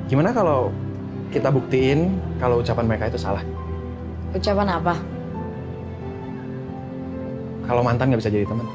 Gimana kalau kita buktiin kalau ucapan mereka itu salah? Ucapan apa? Kalau mantan nggak bisa jadi teman.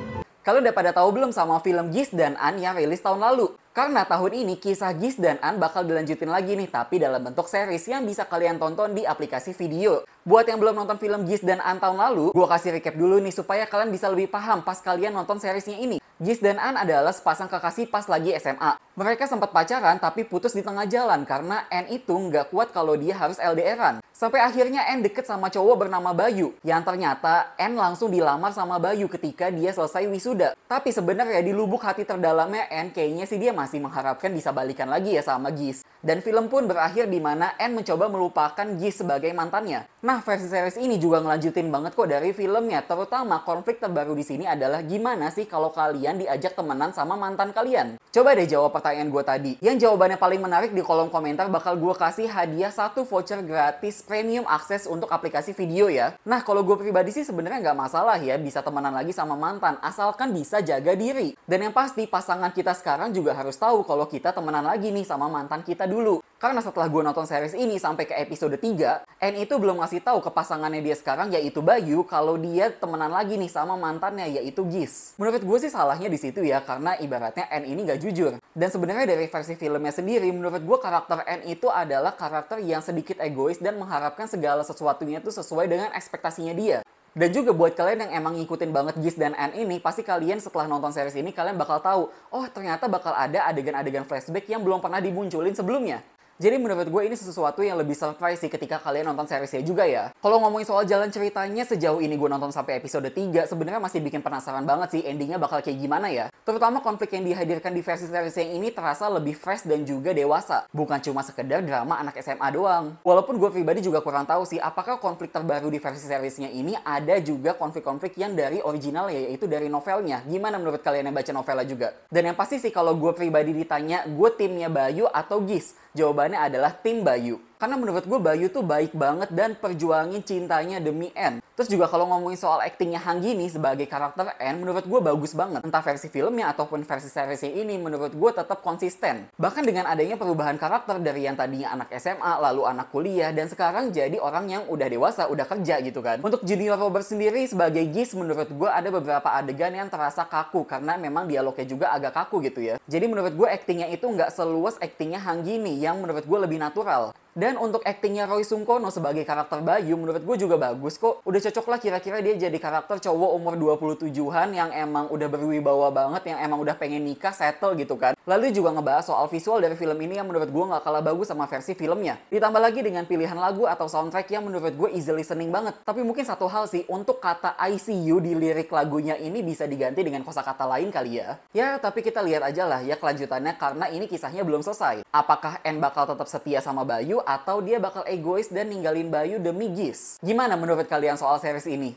Kalian udah pada tahu belum sama film Gis dan An yang rilis tahun lalu? Karena tahun ini kisah Gis dan An bakal dilanjutin lagi nih, tapi dalam bentuk series yang bisa kalian tonton di aplikasi video. Buat yang belum nonton film Gis dan An tahun lalu, gue kasih recap dulu nih supaya kalian bisa lebih paham pas kalian nonton seriesnya ini. Gis dan An adalah sepasang kekasih pas lagi SMA. Mereka sempat pacaran tapi putus di tengah jalan karena N itu nggak kuat kalau dia harus LDR-an. Sampai akhirnya N deket sama cowok bernama Bayu, yang ternyata N langsung dilamar sama Bayu ketika dia selesai wisuda. Tapi sebenarnya di lubuk hati terdalamnya N kayaknya sih dia masih mengharapkan bisa balikan lagi ya sama Gis. Dan film pun berakhir di mana N mencoba melupakan Gis sebagai mantannya. Nah, versi series ini juga ngelanjutin banget kok dari filmnya, terutama konflik terbaru di sini adalah gimana sih kalau kalian diajak temenan sama mantan kalian. Coba deh jawab pertanyaan gue tadi. Yang jawabannya paling menarik di kolom komentar bakal gue kasih hadiah 1 voucher gratis premium akses untuk aplikasi video ya. Nah, kalau gue pribadi sih sebenarnya nggak masalah ya bisa temenan lagi sama mantan, asalkan bisa jaga diri. Dan yang pasti pasangan kita sekarang juga harus tahu kalau kita temenan lagi nih sama mantan kita dulu. Karena setelah gue nonton series ini sampai ke episode 3, N itu belum ngasih tahu ke pasangannya dia sekarang yaitu Bayu kalau dia temenan lagi nih sama mantannya yaitu Gis. Menurut gue sih salahnya di situ ya, karena ibaratnya N ini gak jujur. Dan sebenarnya dari versi filmnya sendiri, menurut gue karakter N itu adalah karakter yang sedikit egois dan mengharapkan segala sesuatunya itu sesuai dengan ekspektasinya dia. Dan juga buat kalian yang emang ngikutin banget Gis dan N ini, pasti kalian setelah nonton series ini kalian bakal tahu, oh ternyata bakal ada adegan-adegan flashback yang belum pernah dimunculin sebelumnya. Jadi menurut gue ini sesuatu yang lebih surprise sih ketika kalian nonton seriesnya juga ya. Kalau ngomongin soal jalan ceritanya, sejauh ini gue nonton sampai episode 3, sebenarnya masih bikin penasaran banget sih endingnya bakal kayak gimana ya. Terutama konflik yang dihadirkan di versi series yang ini terasa lebih fresh dan juga dewasa. Bukan cuma sekedar drama anak SMA doang. Walaupun gue pribadi juga kurang tahu sih apakah konflik terbaru di versi seriesnya ini ada juga konflik-konflik yang dari original ya, yaitu dari novelnya. Gimana menurut kalian yang baca novelnya juga? Dan yang pasti sih kalau gue pribadi ditanya, gue timnya Bayu atau Gis? Jawabannya adalah tim Bayu. Karena menurut gue Bayu tuh baik banget dan perjuangin cintanya demi N. Terus juga kalau ngomongin soal aktingnya Hanggini sebagai karakter N, menurut gue bagus banget. Entah versi filmnya ataupun versi seriesnya ini menurut gue tetap konsisten. Bahkan dengan adanya perubahan karakter dari yang tadinya anak SMA, lalu anak kuliah, dan sekarang jadi orang yang udah dewasa, udah kerja gitu kan. Untuk Junior Robert sendiri sebagai Gis, menurut gue ada beberapa adegan yang terasa kaku karena memang dialognya juga agak kaku gitu ya. Jadi menurut gue aktingnya itu nggak seluas aktingnya Hanggini yang menurut gue lebih natural. Dan untuk aktingnya Roy Sungkono sebagai karakter Bayu menurut gue juga bagus kok. Udah cocok lah kira-kira dia jadi karakter cowok umur 27-an yang emang udah berwibawa banget, yang emang udah pengen nikah, settle gitu kan. Lalu juga ngebahas soal visual dari film ini yang menurut gue nggak kalah bagus sama versi filmnya. Ditambah lagi dengan pilihan lagu atau soundtrack yang menurut gue easy listening banget. Tapi mungkin satu hal sih, untuk kata I see you di lirik lagunya ini bisa diganti dengan kosakata lain kali ya. Ya, tapi kita lihat aja lah ya kelanjutannya karena ini kisahnya belum selesai. Apakah N bakal tetap setia sama Bayu atau dia bakal egois dan ninggalin Bayu demi Gis? Gimana menurut kalian soal series ini?